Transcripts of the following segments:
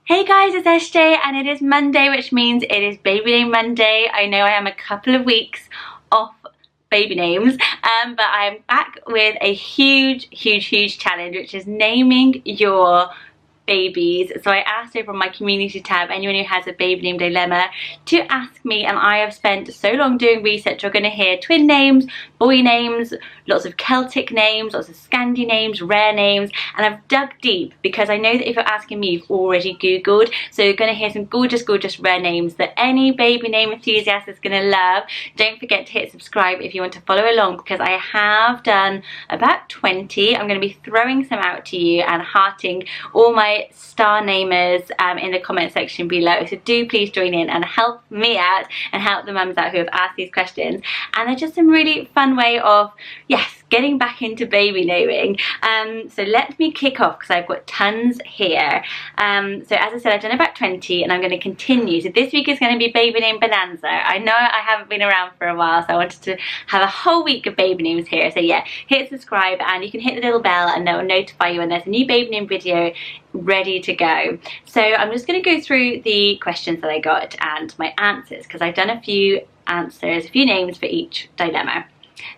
Hey guys, it's SJ and it is Monday, which means it is Baby Name Monday. I know I am a couple of weeks off baby names, but I'm back with a huge challenge, which is naming your babies. So I asked over on my community tab anyone who has a baby name dilemma to ask me, and I have spent so long doing research. You're going to hear twin names, boy names, lots of Celtic names, lots of Scandi names, rare names, and I've dug deep because I know that if you're asking me, you've already googled. So you're going to hear some gorgeous rare names that any baby name enthusiast is going to love. Don't forget to hit subscribe if you want to follow along, because I have done about 20. I'm going to be throwing some out to you and hearting all my star namers in the comment section below. So do please join in and help me out and help the mums out who have asked these questions. And they're just some really fun way of, yes, getting back into baby naming. So let me kick off because I've got tons here. So as I said, I've done about 20 and I'm going to continue. So this week is going to be baby name bonanza. I know I haven't been around for a while, so I wanted to have a whole week of baby names here. So yeah, hit subscribe and you can hit the little bell and that will notify you when there's a new baby name video ready to go. So I'm just going to go through the questions that I got and my answers, because I've done a few answers, a few names for each dilemma.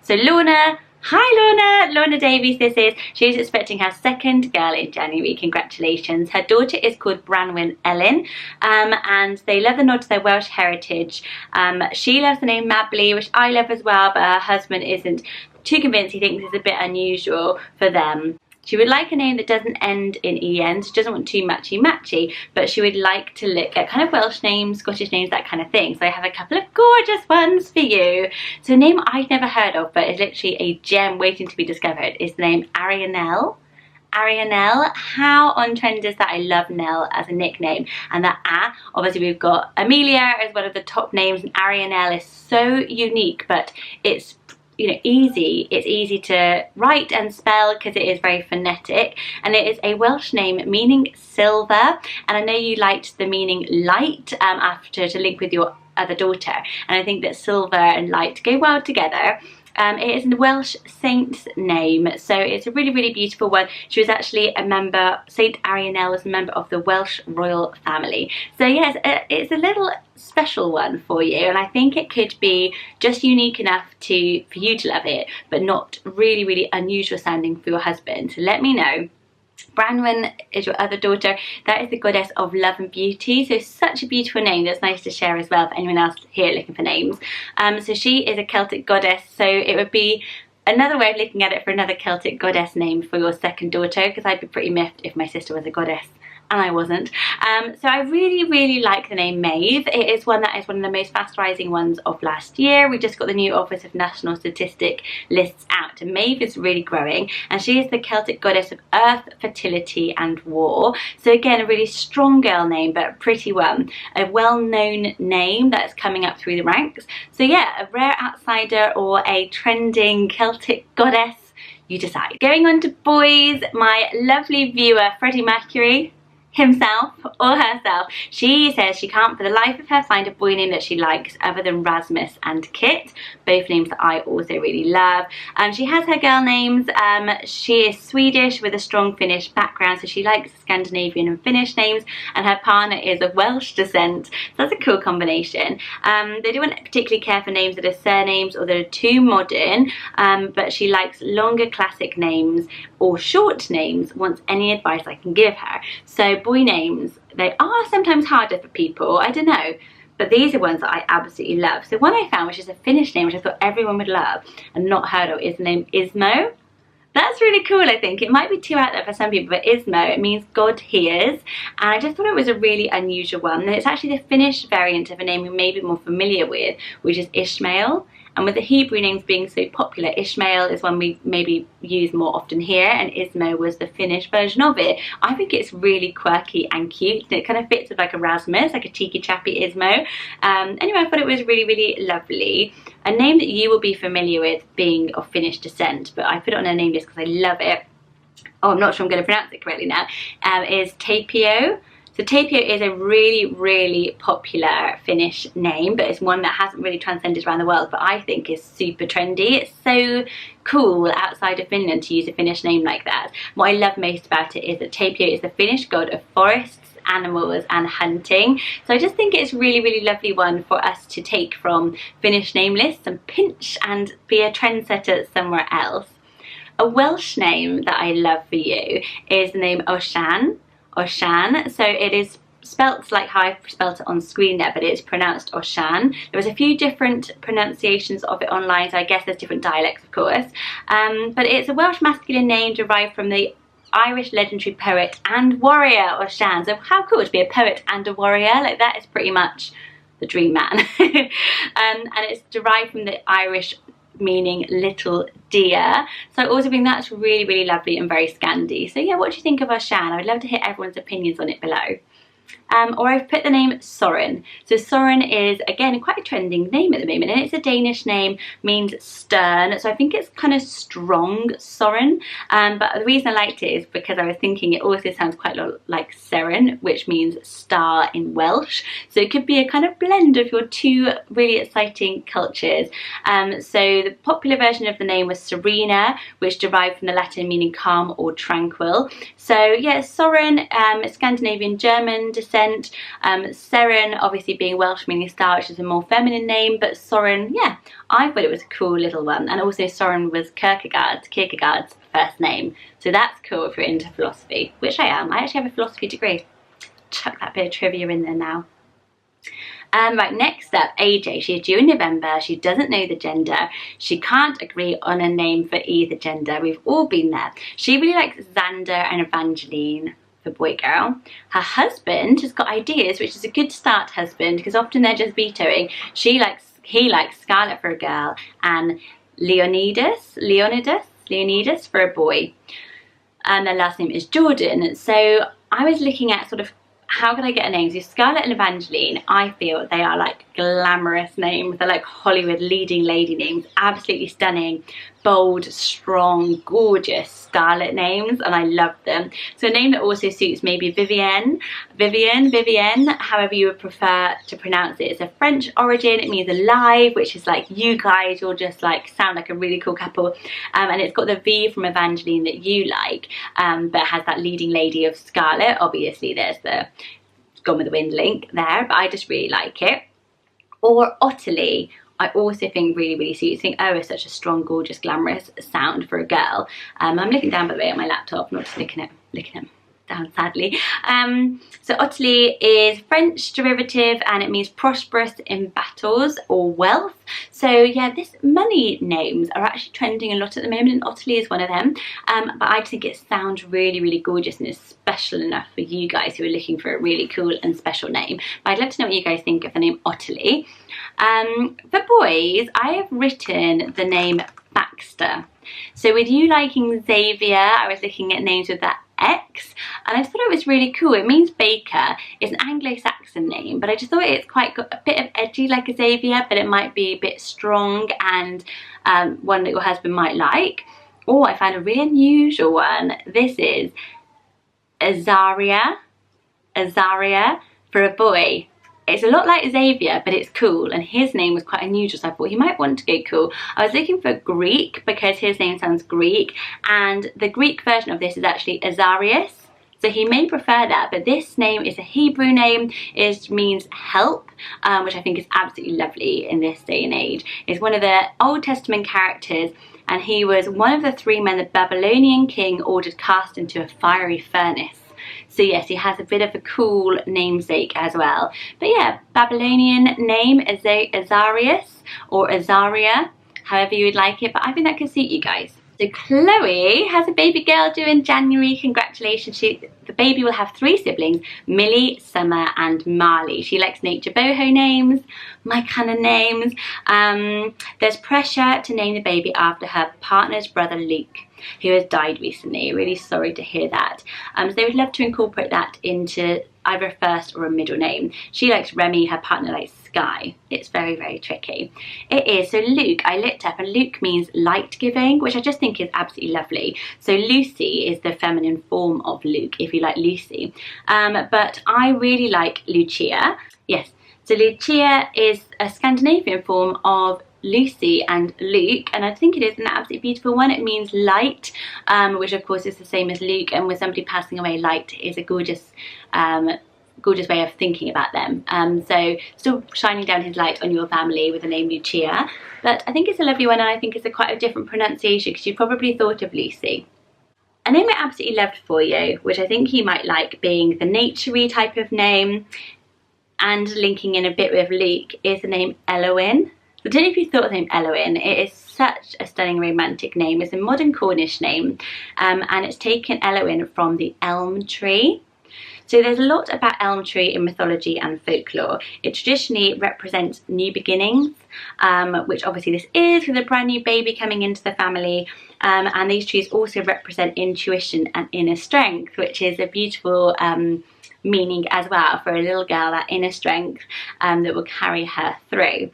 So Lorna, hi Lorna Davies this is. She's expecting her second girl in January. Congratulations. Her daughter is called Branwen Ellen, and they love the nod to their Welsh heritage. She loves the name Mably, which I love as well, but her husband isn't too convinced. He thinks it's a bit unusual for them. She would like a name that doesn't end in en. She doesn't want too matchy, but she would like to look at kind of Welsh names, Scottish names, that kind of thing. So I have a couple of gorgeous ones for you. So a name I'd never heard of, but is literally a gem waiting to be discovered, is the name Arianell. Arianell, how on trend is that? I love Nell as a nickname. And that obviously we've got Amelia as one of the top names, and Arianell is so unique, but it's easy. It's easy to write and spell because it is very phonetic, and it is a Welsh name meaning silver. And I know you liked the meaning light after to link with your other daughter, and I think that silver and light go well together. It is a Welsh saint's name, so it's a really beautiful one. She was actually a member, Saint Arianell was a member of the Welsh royal family. So yes, it's a little special one for you, and I think it could be just unique enough for you to love it, but not really unusual sounding for your husband. So let me know. Branwen is your other daughter. That is the goddess of love and beauty. So such a beautiful name that's nice to share as well for anyone else here looking for names. So she is a Celtic goddess. So it would be another way of looking at it for another Celtic goddess name for your second daughter, because I'd be pretty miffed if my sister was a goddess and I wasn't. So I really like the name Maeve. It is one that is one of the most fast rising ones of last year. We just got the new Office of National Statistic lists out, and Maeve is really growing, and she is the Celtic goddess of earth, fertility and war. So again, a really strong girl name, but a pretty one. A well-known name that's coming up through the ranks. So yeah, a rare outsider or a trending Celtic goddess, you decide. Going on to boys, my lovely viewer Freddie Mercury himself or herself, she says she can't for the life of her find a boy name that she likes other than Rasmus and Kit, both names that I also really love. She has her girl names. She is Swedish with a strong Finnish background, so she likes Scandinavian and Finnish names, and her partner is of Welsh descent, so that's a cool combination. They don't particularly care for names that are surnames or that are too modern, but she likes longer classic names or short names, wants any advice I can give her. So boy names, they are sometimes harder for people, I don't know, but these are ones that I absolutely love. So one I found, which is a Finnish name, which I thought everyone would love and not heard of, is the name ISMO. That's really cool, I think. It might be too out there for some people, but ISMO, it means God hears. And I just thought it was a really unusual one. And it's actually the Finnish variant of a name we may be more familiar with, which is Ishmael. And with the Hebrew names being so popular, Ishmael is one we maybe use more often here, and ISMO was the Finnish version of it. I think it's really quirky and cute, and it kind of fits with like a Rasmus, like a cheeky chappy ISMO. Anyway, I thought it was really lovely. A name that you will be familiar with being of Finnish descent, but I put it on a name list because I love it. Oh, I'm not sure I'm going to pronounce it correctly now. Is Tapio. So Tapio is a really popular Finnish name, but it's one that hasn't really transcended around the world, but I think is super trendy. It's so cool outside of Finland to use a Finnish name like that. What I love most about it is that Tapio is the Finnish god of forests animals and hunting. So I just think it's really, really lovely one for us to take from Finnish name lists and pinch and be a trendsetter somewhere else. A Welsh name that I love for you is the name Osian. Osian. So it is spelt like how I've spelt it on screen there, but it's pronounced Osian. There was a few different pronunciations of it online, so I guess there's different dialects, of course. But it's a Welsh masculine name derived from the Irish legendary poet and warrior Osian. So how cool to be a poet and a warrior? Like, that is pretty much the dream man. And it's derived from the Irish meaning little deer. So I also think that's really, really lovely and very Scandi. So yeah, what do you think of Osian? I would love to hear everyone's opinions on it below. Or I've put the name Soren. So Soren is, again, quite a trending name at the moment, and it's a Danish name, means stern. So I think it's kind of strong, Soren. But the reason I liked it is because I was thinking it also sounds quite a lot like Seren, which means star in Welsh. So it could be a kind of blend of your two really exciting cultures. So the popular version of the name was Serena, which derived from the Latin meaning calm or tranquil. So yeah, Soren, Scandinavian German descent. Seren obviously being Welsh meaning star, which is a more feminine name, but Soren, yeah, I thought it was a cool little one. And also Soren was Kierkegaard's first name, so that's cool if you're into philosophy, which I am. I actually have a philosophy degree. Chuck that bit of trivia in there now. Right, next up, AJ. She's due in November. She doesn't know the gender. She can't agree on a name for either gender. We've all been there. She really likes Xander and Evangeline for boy girl. Her husband has got ideas, which is a good start, husband, because often they're just vetoing. He likes Scarlett for a girl and Leonidas for a boy. And their last name is Jordan. So I was looking at sort of how could I get a name? So Scarlett and Evangeline, I feel they are like glamorous names. They're like Hollywood leading lady names. Absolutely stunning, bold, strong, gorgeous Scarlett names, and I love them. So a name that also suits maybe Vivienne, however you would prefer to pronounce it. It's a French origin. It means alive, which is like you guys, you'll just like sound like a really cool couple. And it's got the V from Evangeline that you like, but it has that leading lady of Scarlett. Obviously there's the Gone with the Wind link there, but I just really like it. Or OTTILIE, I also think really, really suits. I think oh is such a strong, gorgeous, glamorous sound for a girl. I'm looking down by the way at my laptop, not just looking at down sadly. So OTTILIE is French derivative and it means prosperous in battles or wealth. So yeah, this money names are actually trending a lot at the moment, and OTTILIE is one of them. But I just think it sounds really, really gorgeous and is special enough for you guys who are looking for a really cool and special name. But I'd love to know what you guys think of the name OTTILIE. For boys, I have written the name Baxter. So with you liking Xavier, I was looking at names with that X, and I just thought it was really cool. It means baker. It's an Anglo-Saxon name, but I just thought it's quite got a bit of edgy like a Xavier, but it might be a bit strong and one that your husband might like. Oh, I found a really unusual one. This is Azariah for a boy. It's a lot like Xavier, but it's cool, and his name was quite unusual, so I thought he might want to go cool. I was looking for Greek because his name sounds Greek, and the Greek version of this is actually Azariah, so he may prefer that, but this name is a Hebrew name. It means help, which I think is absolutely lovely in this day and age. It's one of the Old Testament characters, and he was one of the 3 men the Babylonian king ordered cast into a fiery furnace. So yes, he has a bit of a cool namesake as well. But yeah, Babylonian name is Azariah or Azariah, however you would like it. But I think that could suit you guys. So Chloe has a baby girl due in January. Congratulations. The baby will have 3 siblings, Millie, Summer and Marley. She likes nature boho names, my kind of names. There's pressure to name the baby after her partner's brother Luke, who has died recently. Really sorry to hear that. So they would love to incorporate that into either a first or a middle name. She likes Remy, her partner likes Sky. It's very, very tricky. It is. So Luke, I looked up, and Luke means light giving, which I just think is absolutely lovely. So Lucy is the feminine form of Luke, if you like Lucy. But I really like Lucia. Yes. So Lucia is a Scandinavian form of Lucy and Luke, and I think it is an absolutely beautiful one. It means light, which of course is the same as Luke, and with somebody passing away, light is a gorgeous gorgeous way of thinking about them. So still shining down his light on your family with the name Lucia, but I think it's a lovely one, and I think it's quite a different pronunciation because you probably thought of Lucy. A name I absolutely loved for you, which I think you might like, being the naturey type of name and linking in a bit with Luke, is the name Elowen. I don't know if you thought of the name Elowen. It is such a stunning romantic name. It's a modern Cornish name, and it's taken Elowen from the elm tree. So there's a lot about elm tree in mythology and folklore. It traditionally represents new beginnings, which obviously this is with a brand new baby coming into the family. And these trees also represent intuition and inner strength, which is a beautiful meaning as well for a little girl, that inner strength that will carry her through.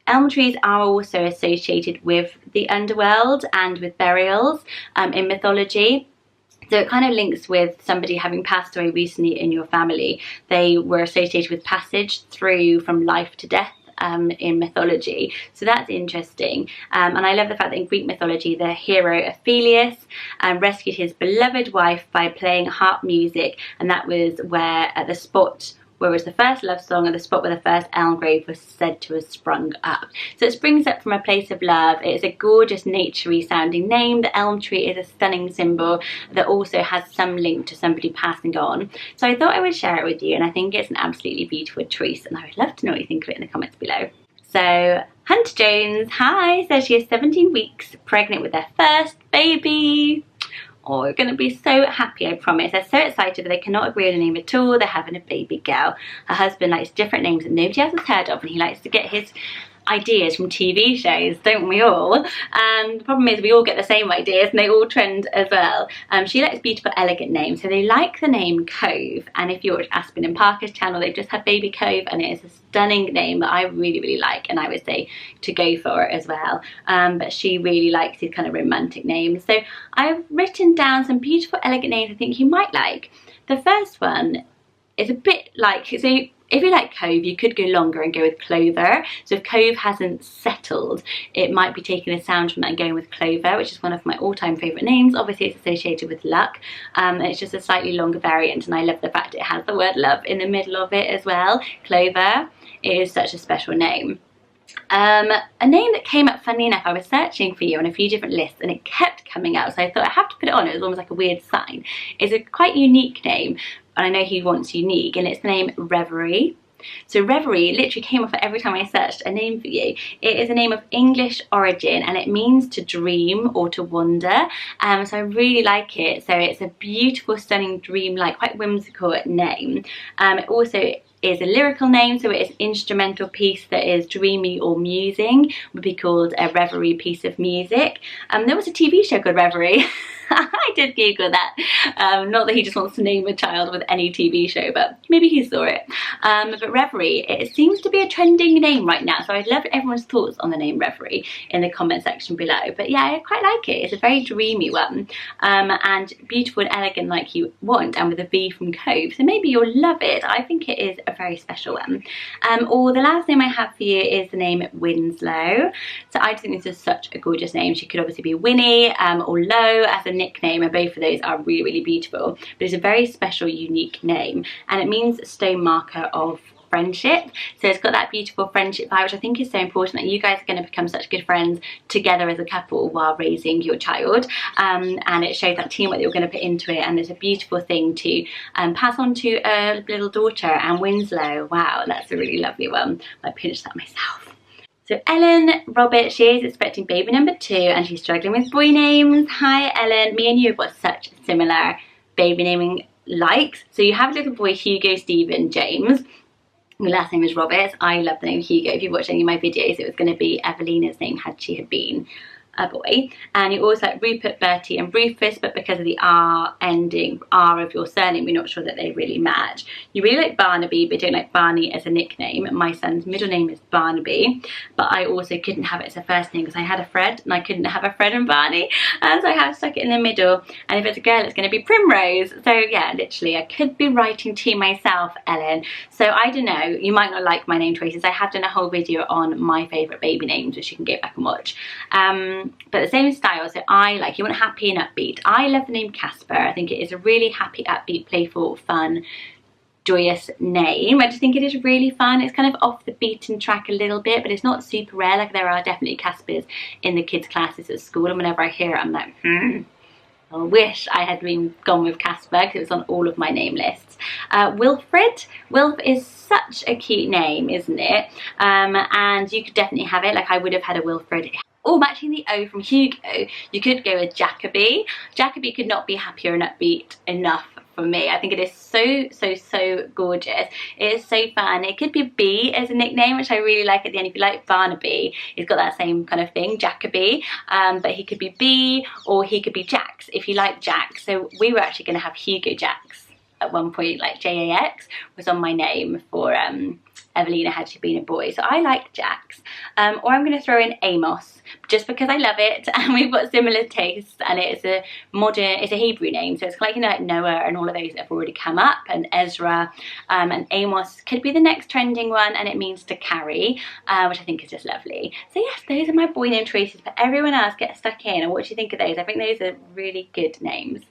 Elm trees are also associated with the underworld and with burials in mythology. So it kind of links with somebody having passed away recently in your family. They were associated with passage through from life to death in mythology. So that's interesting. And I love the fact that in Greek mythology, the hero Ophelius rescued his beloved wife by playing harp music, and that was where at the spot where was the first love song and the spot where the first elm grove was said to have sprung up. So it springs up from a place of love. It is a gorgeous, naturey sounding name. The elm tree is a stunning symbol that also has some link to somebody passing on. So I thought I would share it with you, and I think it's an absolutely beautiful choice, and I would love to know what you think of it in the comments below. So Hunter Jones, hi, says she is 17 weeks pregnant with their first baby. Oh, we're going to be so happy, I promise. They're so excited, but they cannot agree on a name at all. They're having a baby girl. Her husband likes different names that nobody else has heard of, and he likes to get his ideas from TV shows, don't we all? The problem is we all get the same ideas and they all trend as well. She likes beautiful, elegant names, so they like the name Cove, and if you watch Aspen and Parker's channel, they've just had baby Cove, and it is a stunning name that I really, really like, and I would say to go for it as well. But she really likes these kind of romantic names. So I've written down some beautiful, elegant names I think you might like. The first one is a bit like, so if you like Cove, you could go longer and go with Clover. So if Cove hasn't settled, it might be taking a sound from that and going with Clover, which is one of my all-time favourite names. Obviously, it's associated with luck. It's just a slightly longer variant, and I love the fact it has the word love in the middle of it as well. Clover is such a special name. A name that came up, funny enough, I was searching for you on a few different lists and it kept coming up, so I thought I have to put it on. It was almost like a weird sign. It's a quite unique name, and I know he wants unique, and it's the name Reverie. So Reverie literally came up every time I searched a name for you. It is a name of English origin, and it means to dream or to wander. So I really like it. So it's a beautiful, stunning, dream-like, quite whimsical name. It also is a lyrical name, so it is an instrumental piece that is dreamy or musing, would be called a reverie piece of music. There was a TV show called Reverie. I did Google that. Not that he just wants to name a child with any TV show, but maybe he saw it. But Reverie, it seems to be a trending name right now, so I'd love everyone's thoughts on the name Reverie in the comment section below. But yeah, I quite like it. It's a very dreamy one, and beautiful and elegant like you want, and with a V from Cove, so maybe you'll love it. I think it is a very special one. Or the last name I have for you is the name Winslow. So I just think this is such a gorgeous name. She could obviously be Winnie or Low as a nickname, and both of those are really, really beautiful, but it's a very special, unique name, and it means stone marker of friendship. So it's got that beautiful friendship vibe, which I think is so important, that you guys are going to become such good friends together as a couple while raising your child, and it shows that teamwork that you're going to put into it, and it's a beautiful thing to pass on to a little daughter. And Winslow, wow, that's a really lovely one. I pinched that myself. So Ellen Robert, she is expecting baby number 2, and she's struggling with boy names. Hi Ellen, me and you have got such similar baby naming likes. So you have a little boy, Hugo Stephen James. The last name is Roberts. I love the name Hugo. If you watched any of my videos, it was going to be Evelina's name had she had been a boy. And you also like Rupert, Bertie and Rufus, but because of the R ending, R of your surname, we're not sure that they really match. You really like Barnaby, but don't like Barney as a nickname. My son's middle name is Barnaby, but I also couldn't have it as a first name because I had a Fred and I couldn't have a Fred and Barney, and so I have stuck it in the middle. And if it's a girl, it's going to be Primrose. So yeah, literally I could be writing to myself, Ellen. So I don't know, you might not like my name choices. I have done a whole video on my favourite baby names, which you can go back and watch. But the same style, so I like, you want happy and upbeat. I love the name Kasper. I think it is a really happy, upbeat, playful, fun, joyous name. I just think it is really fun. It's kind of off the beaten track a little bit, but it's not super rare. Like there are definitely Kaspers in the kids' classes at school, and whenever I hear it, I'm like, I wish I had gone with Kasper because it was on all of my name lists. Wilfred. Wilf is such a cute name, isn't it? And you could definitely have it. Like I would have had a Wilfred. Oh, matching the O from Hugo, you could go with Jacoby. Jacoby could not be happier and upbeat enough for me. I think it is so gorgeous. It is so fun. It could be B as a nickname, which I really like at the end. If you like Barnaby, he's got that same kind of thing, Jacoby. But he could be B, or he could be Jax if you like Jax. So we were actually going to have Hugo Jax at one point, like Jax was on my name for Evelina had she been a boy. So I like Jax. Or I'm going to throw in Amos, just because I love it and we've got similar tastes, and it's a Hebrew name, so it's like, you know, like Noah and all of those have already come up, and Ezra, and Amos could be the next trending one, and it means to carry, which I think is just lovely. So yes, those are my boy name choices, but everyone else get stuck in, and what do you think of those? I think those are really good names.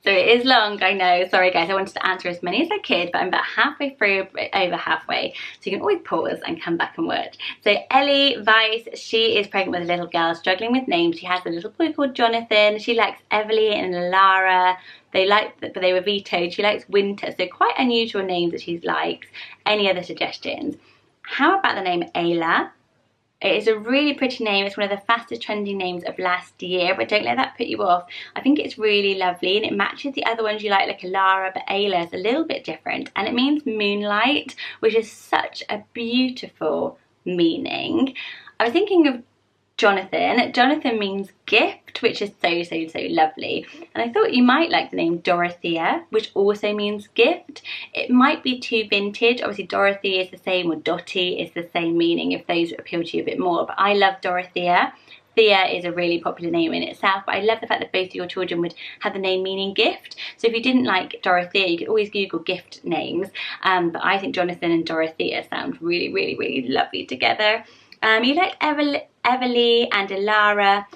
So it is long, I know, sorry guys, I wanted to answer as many as I could, but I'm about halfway through, over halfway, so you can always pause and come back and watch. So Ellie Weiss, she is pregnant with a little girl struggling with names. She has a little boy called Jonathan. She likes Everly and Lara. But they were vetoed. She likes Winter, so quite unusual names that she likes. Any other suggestions? How about the name Ayla? It is a really pretty name. It's one of the fastest trending names of last year, but don't let that put you off. I think it's really lovely, and it matches the other ones you like Lara, but Ayla is a little bit different, and it means moonlight, which is such a beautiful meaning. I was thinking of Jonathan. Jonathan means gift, which is so lovely. And I thought you might like the name Dorothea, which also means gift. It might be too vintage. Obviously Dorothy is the same, or Dottie is the same meaning, if those appeal to you a bit more. But I love Dorothea. Thea is a really popular name in itself, but I love the fact that both of your children would have the name meaning gift. So if you didn't like Dorothea, you could always Google gift names. But I think Jonathan and Dorothea sound really lovely together. You like Everly and Lara,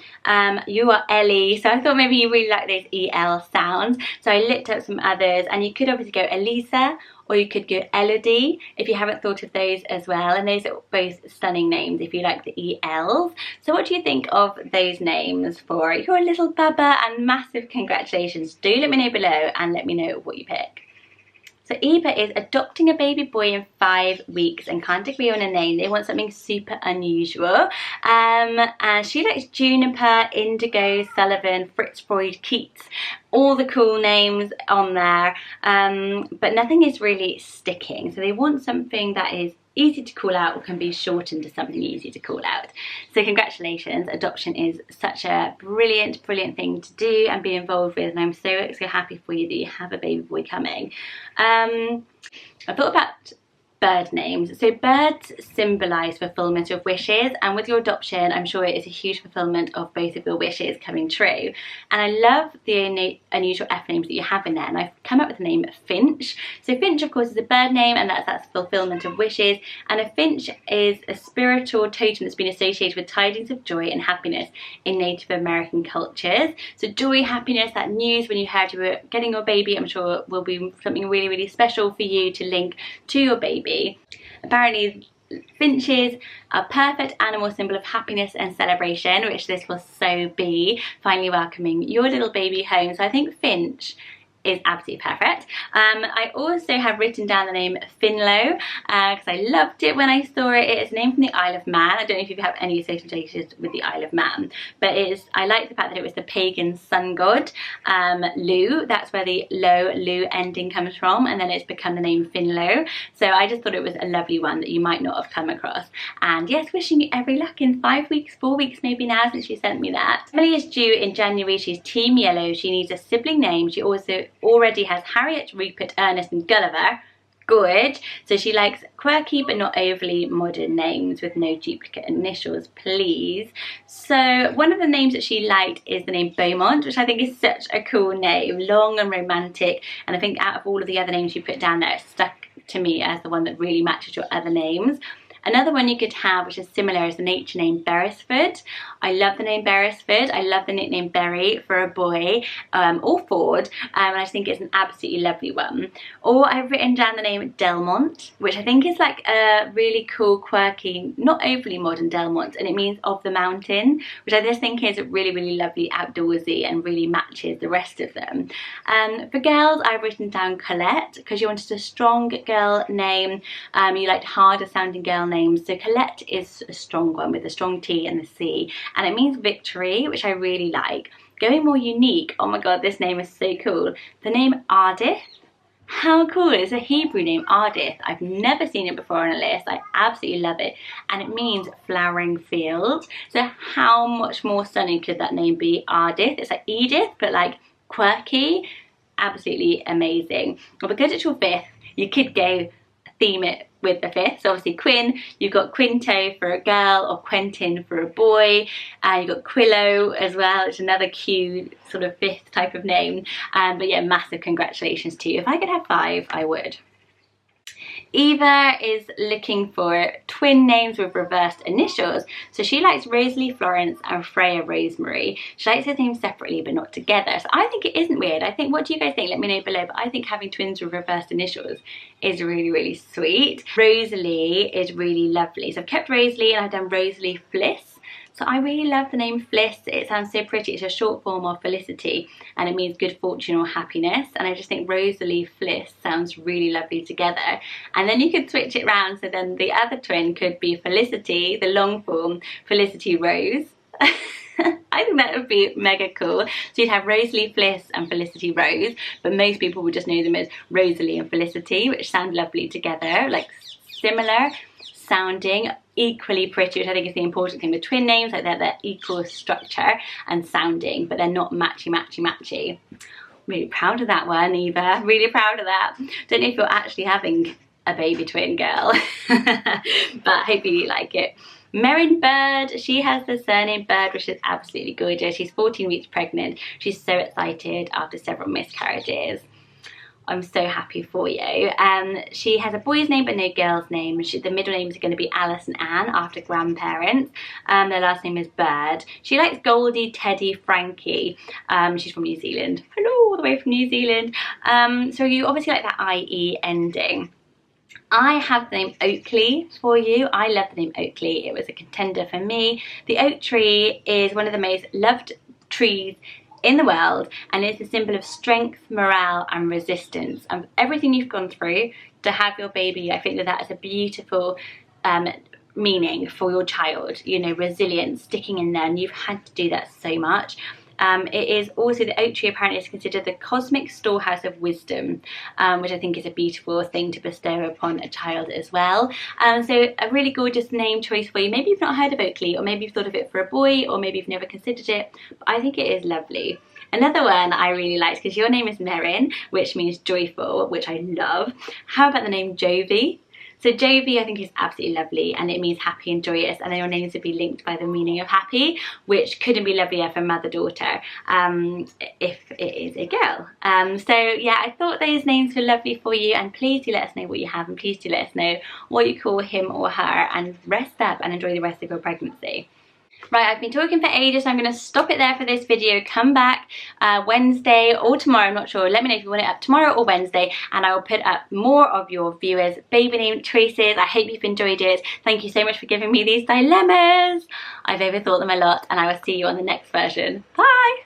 you are Ellie, so I thought maybe you really like those EL sounds, so I looked up some others, and you could obviously go Elisa, or you could go Elodie if you haven't thought of those as well, and those are both stunning names if you like the ELs. So what do you think of those names for your little bubba, and massive congratulations. Do let me know below and let me know what you pick. So Eva is adopting a baby boy in 5 weeks and can't agree on a name. They want something super unusual. And she likes Juniper, Indigo, Sullivan, Fritz Freud, Keats. All the cool names on there. But nothing is really sticking. So they want something that is easy to call out, or can be shortened to something easy to call out. So congratulations, adoption is such a brilliant thing to do and be involved with, and I'm so happy for you that you have a baby boy coming. I thought about bird names. So birds symbolise fulfilment of wishes, and with your adoption I'm sure it is a huge fulfilment of both of your wishes coming true. And I love the unusual F names that you have in there, and I've come up with the name Finch. So Finch of course is a bird name, and that's fulfilment of wishes, and a finch is a spiritual totem that's been associated with tidings of joy and happiness in Native American cultures. So joy, happiness, that news when you heard you were getting your baby, I'm sure will be something really special for you to link to your baby. Apparently finches are a perfect animal symbol of happiness and celebration, which this will so be, finally welcoming your little baby home. So I think Finch is absolutely perfect. I also have written down the name Finlo because I loved it when I saw it. It is named from the Isle of Man. I don't know if you have any associations with the Isle of Man, but I like the fact that it was the pagan sun god Lu. That's where the Lu ending comes from, and then it's become the name Finlo. So I just thought it was a lovely one that you might not have come across. And yes, wishing you every luck in 5 weeks, 4 weeks maybe now since you sent me that. Emily is due in January. She's Team Yellow. She needs a sibling name. She also already has Harriet, Rupert, Ernest and Gulliver. Good. So she likes quirky but not overly modern names with no duplicate initials, please. So one of the names that she liked is the name Beaumont, which I think is such a cool name, long and romantic, and I think out of all of the other names you put down there, it stuck to me as the one that really matches your other names. Another one you could have, which is similar, is the nature name Berisford. I love the name Berisford. I love the nickname Berry for a boy, or Ford, and I just think it's an absolutely lovely one. Or I've written down the name Delmont, which I think is like a really cool, quirky, not overly modern Delmont, and it means of the mountain, which I just think is really lovely, outdoorsy, and really matches the rest of them. For girls, I've written down Collette, because you wanted a strong girl name. You liked harder sounding girl names, so Collette is a strong one with a strong T and the C, and it means victory, which I really like. Going more unique, oh my god, this name is so cool. The name Ardith. How cool is a Hebrew name, Ardith? I've never seen it before on a list. I absolutely love it. And it means flowering field. So how much more stunning could that name be? Ardith. It's like Edith, but like quirky. Absolutely amazing. Well, because it's your 5th, you could go theme it with the 5th. So obviously Quinn, you've got Quinto for a girl, or Quentin for a boy, and you've got Quillo as well, which is another cute sort of 5th type of name. But yeah, massive congratulations to you. If I could have 5, I would. Eva is looking for twin names with reversed initials. So she likes Rosalie Florence and Freya Rosemary. She likes his names separately but not together. So I think it isn't weird. I think, what do you guys think? Let me know below. But I think having twins with reversed initials is really sweet. Rosalie is really lovely. So I've kept Rosalie and I've done Rosalie Fliss. So I really love the name Fliss. It sounds so pretty. It's a short form of Felicity, and it means good fortune or happiness. And I just think Rosalie Fliss sounds really lovely together. And then you could switch it around, so then the other twin could be Felicity, the long form, Felicity Rose. I think that would be mega cool. So you'd have Rosalie Fliss and Felicity Rose, but most people would just know them as Rosalie and Felicity, which sound lovely together, like similar sounding, equally pretty, which I think is the important thing with twin names, like they're equal structure and sounding, but they're not matchy. Really proud of that one, Eva. Really proud of that. Don't know if you're actually having a baby twin girl, but hopefully you like it. Merrin Bird, she has the surname Bird, which is absolutely gorgeous. She's 14 weeks pregnant. She's so excited after several miscarriages. I'm so happy for you. She has a boy's name but no girl's name. The middle names are going to be Alice and Anne after grandparents. Their last name is Bird. She likes Goldie, Teddy, Frankie. She's from New Zealand. Hello, all the way from New Zealand. So you obviously like that IE ending. I have the name Oakley for you. I love the name Oakley. It was a contender for me. The oak tree is one of the most loved trees in the world, and it's a symbol of strength, morale and resistance. And everything you've gone through to have your baby, I think that is a beautiful meaning for your child. You know, resilience, sticking in there, and you've had to do that so much. It is also, the oak tree apparently is considered the cosmic storehouse of wisdom, which I think is a beautiful thing to bestow upon a child as well. So a really gorgeous name choice for you. Maybe you've not heard of Oakley, or maybe you've thought of it for a boy, or maybe you've never considered it, but I think it is lovely. Another one I really liked, because your name is Merrin, which means joyful, which I love. How about the name Jovi? So Jovi I think is absolutely lovely, and it means happy and joyous, and then your names would be linked by the meaning of happy, which couldn't be lovelier for mother-daughter if it is a girl. So yeah, I thought those names were lovely for you, and please do let us know what you have, and please do let us know what you call him or her, and rest up and enjoy the rest of your pregnancy. Right, I've been talking for ages, so I'm going to stop it there for this video. Come back Wednesday or tomorrow, I'm not sure. Let me know if you want it up tomorrow or Wednesday, and I will put up more of your viewers' baby name choices. I hope you've enjoyed it. Thank you so much for giving me these dilemmas. I've overthought them a lot, and I will see you on the next version. Bye!